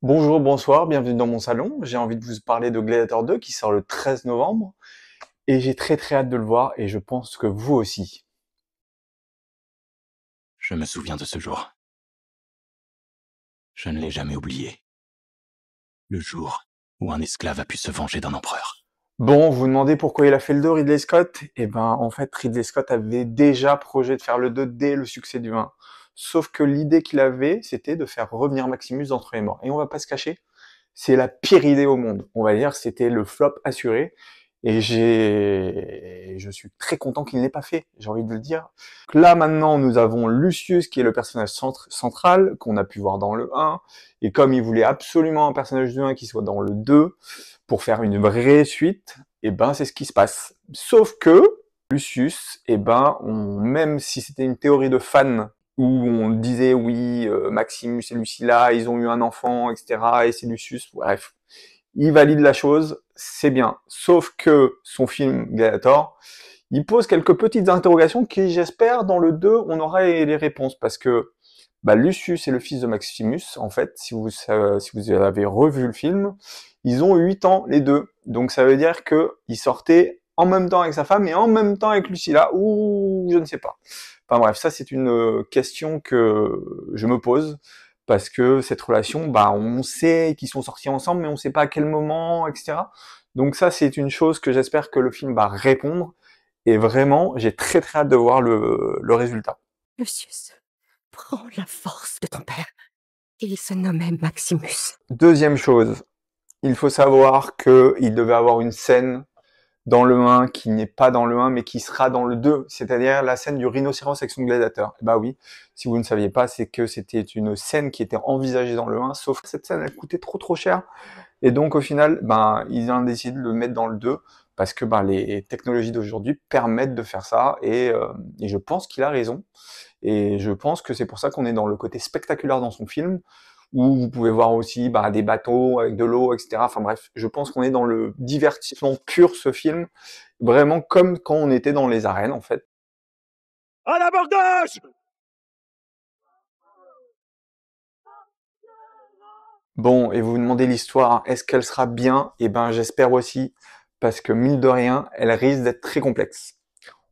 Bonjour, bonsoir, bienvenue dans mon salon. J'ai envie de vous parler de Gladiator 2 qui sort le 13 novembre et j'ai très hâte de le voir et je pense que vous aussi. Je me souviens de ce jour. Je ne l'ai jamais oublié. Le jour où un esclave a pu se venger d'un empereur. Bon, vous vous demandez pourquoi il a fait le 2, Ridley Scott? Eh ben, en fait, Ridley Scott avait déjà projet de faire le 2 dès le succès du 1. Sauf que l'idée qu'il avait, c'était de faire revenir Maximus d'entre les morts. Et on va pas se cacher, c'est la pire idée au monde. On va dire que c'était le flop assuré. Et je suis très content qu'il n'ait pas fait, j'ai envie de le dire. Là, maintenant, nous avons Lucius, qui est le personnage central, qu'on a pu voir dans le 1. Et comme il voulait absolument un personnage du 1 qui soit dans le 2, pour faire une vraie suite, et ben, c'est ce qui se passe. Sauf que, Lucius, et ben, même si c'était une théorie de fans où on disait oui, Maximus et Lucilla, ils ont eu un enfant, etc. Et c'est Lucius, bref. Il valide la chose, c'est bien. Sauf que son film Gladiator, il pose quelques petites interrogations qui, j'espère, dans le 2, on aura les réponses. Parce que Lucius est le fils de Maximus, en fait, si vous avez revu le film, ils ont 8 ans, les deux. Donc ça veut dire qu'ils sortaient en même temps avec sa femme et en même temps avec Lucilla, ou je ne sais pas. Enfin bref, ça c'est une question que je me pose, parce que cette relation, on sait qu'ils sont sortis ensemble, mais on sait pas à quel moment, etc. Donc ça c'est une chose que j'espère que le film va répondre, et vraiment, j'ai très hâte de voir le résultat. Lucius, prends la force de ton père. Il se nommait Maximus. Deuxième chose, il faut savoir qu'il devait avoir une scène dans le 1 qui n'est pas dans le 1 mais qui sera dans le 2, c'est-à-dire la scène du rhinocéros avec son gladiateur. Bah oui, si vous ne saviez pas, c'est que c'était une scène qui était envisagée dans le 1, sauf que cette scène elle coûtait trop cher, et donc au final, ils ont décidé de le mettre dans le 2, parce que les technologies d'aujourd'hui permettent de faire ça, et je pense qu'il a raison, et je pense que c'est pour ça qu'on est dans le côté spectaculaire dans son film, où vous pouvez voir aussi des bateaux avec de l'eau, etc. Enfin bref, je pense qu'on est dans le divertissement pur, ce film, vraiment comme quand on était dans les arènes, en fait. À l'abordage! Bon, et vous vous demandez l'histoire, est-ce qu'elle sera bien? Eh ben, j'espère aussi, parce que mine de rien, elle risque d'être très complexe.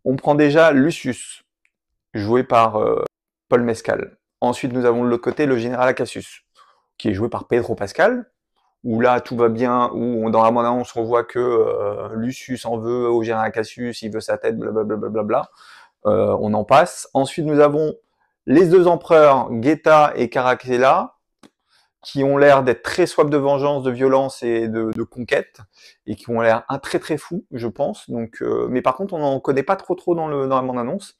On prend déjà Lucius, joué par Paul Mescal. Ensuite, nous avons de l'autre côté le général Acacius, qui est joué par Pedro Pascal, où là tout va bien, où dans la bande-annonce on voit que Lucius en veut au général Cassius, il veut sa tête, blablabla. On en passe. Ensuite nous avons les deux empereurs, Geta et Caracalla, qui ont l'air d'être très soif de vengeance, de violence et de conquête, et qui ont l'air un très fou, je pense. Donc, mais par contre on n'en connaît pas trop dans la bande-annonce.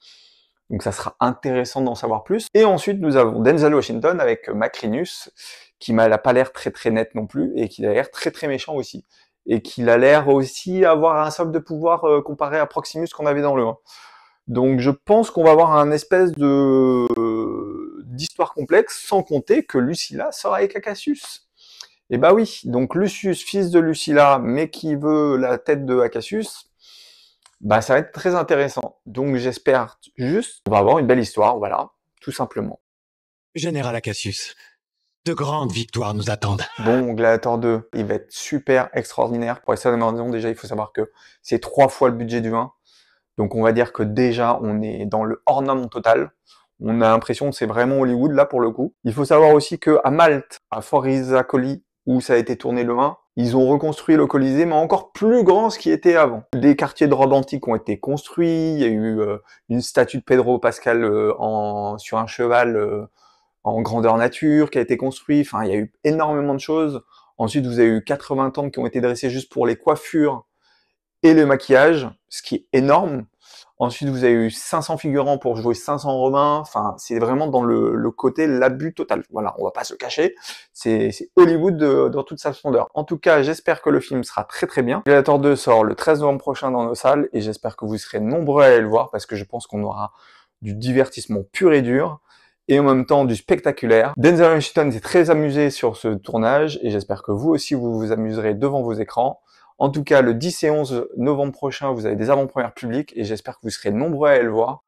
Donc ça sera intéressant d'en savoir plus. Et ensuite, nous avons Denzel Washington avec Macrinus, qui n'a pas l'air très net non plus, et qui a l'air très méchant aussi. Et qu'il a l'air aussi avoir un socle de pouvoir comparé à Proximus qu'on avait dans le 1. Donc je pense qu'on va avoir un espèce de d'histoire complexe, sans compter que Lucilla sera avec Acacius. Et bah oui, donc Lucius, fils de Lucilla, mais qui veut la tête de Acacius, ça va être très intéressant. Donc j'espère juste qu'on va avoir une belle histoire, voilà, tout simplement. Général Acacius, de grandes victoires nous attendent. Bon, Gladiator 2, il va être super extraordinaire. Pour essayer de raison, déjà, il faut savoir que c'est 3 fois le budget du 1. Donc on va dire que déjà, on est dans le hors-norme total. On a l'impression que c'est vraiment Hollywood, là, pour le coup. Il faut savoir aussi que à Malte, à Forizakoli, où ça a été tourné le 1, ils ont reconstruit le Colisée, mais encore plus grand ce qui était avant. Des quartiers de Rome antique ont été construits, il y a eu une statue de Pedro Pascal sur un cheval en grandeur nature qui a été construite, enfin il y a eu énormément de choses. Ensuite vous avez eu 80 tentes qui ont été dressées juste pour les coiffures et le maquillage, ce qui est énorme. Ensuite, vous avez eu 500 figurants pour jouer 500 Romains. Enfin, c'est vraiment dans le côté l'abus total. Voilà, on va pas se cacher. C'est Hollywood dans toute sa splendeur. En tout cas, j'espère que le film sera très bien. Gladiator 2 sort le 13 novembre prochain dans nos salles et j'espère que vous serez nombreux à aller le voir parce que je pense qu'on aura du divertissement pur et dur et en même temps du spectaculaire. Denzel Washington s'est très amusé sur ce tournage et j'espère que vous aussi vous vous amuserez devant vos écrans. En tout cas, le 10 et 11 novembre prochain, vous avez des avant-premières publiques et j'espère que vous serez nombreux à aller le voir.